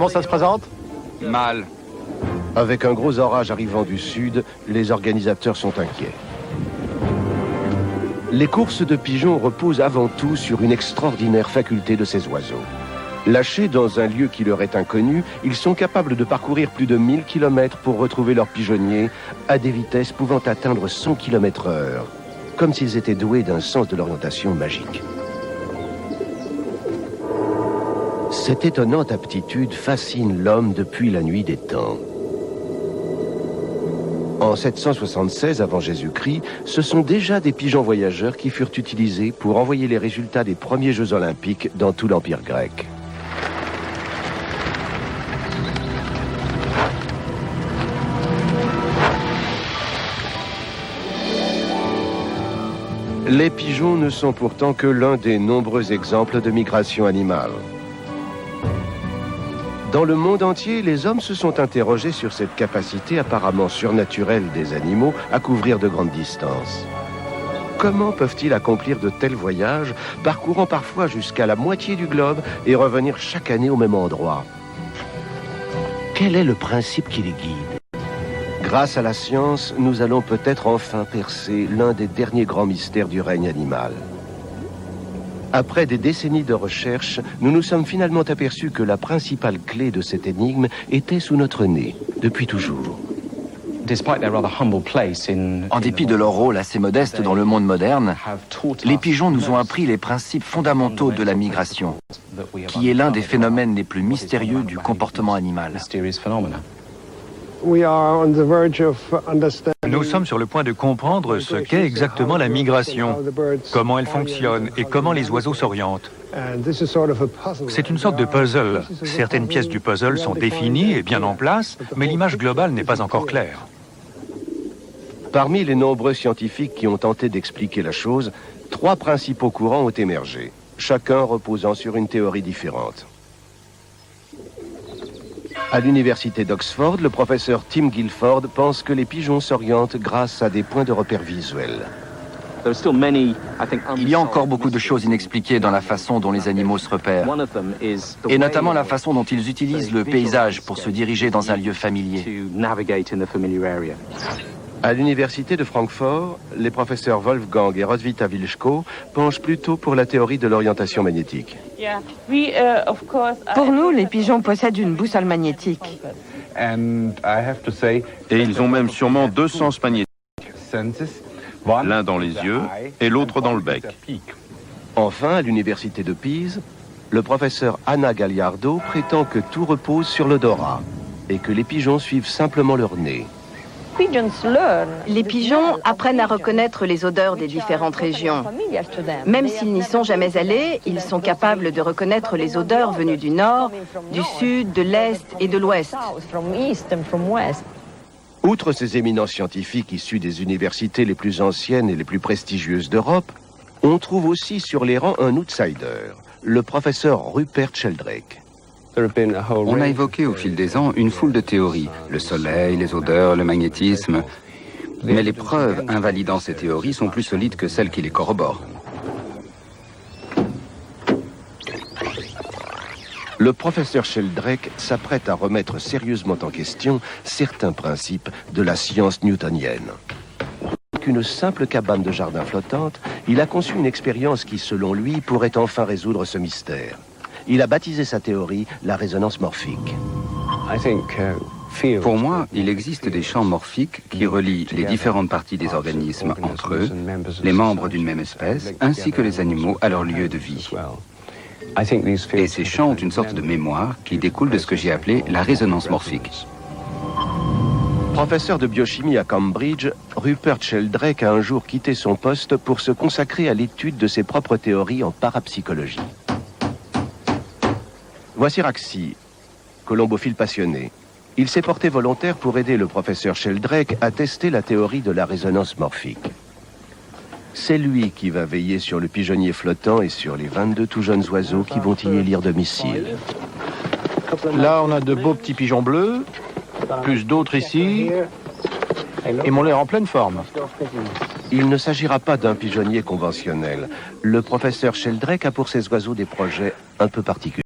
Comment ça se présente? Mal. Avec un gros orage arrivant du sud, les organisateurs sont inquiets. Les courses de pigeons reposent avant tout sur une extraordinaire faculté de ces oiseaux. Lâchés dans un lieu qui leur est inconnu, ils sont capables de parcourir plus de 1000 km pour retrouver leurs pigeonniers à des vitesses pouvant atteindre 100 km/h, comme s'ils étaient doués d'un sens de l'orientation magique. Cette étonnante aptitude fascine l'homme depuis la nuit des temps. En 776 avant Jésus-Christ, ce sont déjà des pigeons voyageurs qui furent utilisés pour envoyer les résultats des premiers Jeux olympiques dans tout l'Empire grec. Les pigeons ne sont pourtant que l'un des nombreux exemples de migration animale. Dans le monde entier, les hommes se sont interrogés sur cette capacité apparemment surnaturelle des animaux à couvrir de grandes distances. Comment peuvent-ils accomplir de tels voyages, parcourant parfois jusqu'à la moitié du globe et revenir chaque année au même endroit? Quel est le principe qui les guide? Grâce à la science, nous allons peut-être enfin percer l'un des derniers grands mystères du règne animal. Après des décennies de recherche, nous nous sommes finalement aperçus que la principale clé de cette énigme était sous notre nez, depuis toujours. En dépit de leur rôle assez modeste dans le monde moderne, les pigeons nous ont appris les principes fondamentaux de la migration, qui est l'un des phénomènes les plus mystérieux du comportement animal. Nous sommes sur le point de comprendre ce qu'est exactement la migration, comment elle fonctionne et comment les oiseaux s'orientent. C'est une sorte de puzzle. Certaines pièces du puzzle sont définies et bien en place, mais l'image globale n'est pas encore claire. Parmi les nombreux scientifiques qui ont tenté d'expliquer la chose, 3 principaux courants ont émergé, chacun reposant sur une théorie différente. À l'université d'Oxford, le professeur Tim Guilford pense que les pigeons s'orientent grâce à des points de repère visuels. Il y a encore beaucoup de choses inexpliquées dans la façon dont les animaux se repèrent, et notamment la façon dont ils utilisent le paysage pour se diriger dans un lieu familier. À l'université de Francfort, les professeurs Wolfgang et Roswitha Wilczko penchent plutôt pour la théorie de l'orientation magnétique. Pour nous, les pigeons possèdent une boussole magnétique. Et ils ont même sûrement 2 sens magnétiques, l'un dans les yeux et l'autre dans le bec. Enfin, à l'université de Pise, le professeur Anna Gagliardo prétend que tout repose sur l'odorat et que les pigeons suivent simplement leur nez. Les pigeons apprennent à reconnaître les odeurs des différentes régions. Même s'ils n'y sont jamais allés, ils sont capables de reconnaître les odeurs venues du nord, du sud, de l'est et de l'ouest. Outre ces éminents scientifiques issus des universités les plus anciennes et les plus prestigieuses d'Europe, on trouve aussi sur les rangs un outsider, le professeur Rupert Sheldrake. On a évoqué au fil des ans une foule de théories, le soleil, les odeurs, le magnétisme, mais les preuves invalidant ces théories sont plus solides que celles qui les corroborent. Le professeur Sheldrake s'apprête à remettre sérieusement en question certains principes de la science newtonienne. Qu'une simple cabane de jardin flottante, il a conçu une expérience qui, selon lui, pourrait enfin résoudre ce mystère. Il a baptisé sa théorie la résonance morphique. Pour moi, il existe des champs morphiques qui relient les différentes parties des organismes entre eux, les membres d'une même espèce, ainsi que les animaux à leur lieu de vie. Et ces champs ont une sorte de mémoire qui découle de ce que j'ai appelé la résonance morphique. Professeur de biochimie à Cambridge, Rupert Sheldrake a un jour quitté son poste pour se consacrer à l'étude de ses propres théories en parapsychologie. Voici Raxi, colombophile passionné. Il s'est porté volontaire pour aider le professeur Sheldrake à tester la théorie de la résonance morphique. C'est lui qui va veiller sur le pigeonnier flottant et sur les 22 tout jeunes oiseaux qui vont y élire domicile. Là, on a de beaux petits pigeons bleus, plus d'autres ici, et mon l'air en pleine forme. Il ne s'agira pas d'un pigeonnier conventionnel. Le professeur Sheldrake a pour ces oiseaux des projets un peu particuliers.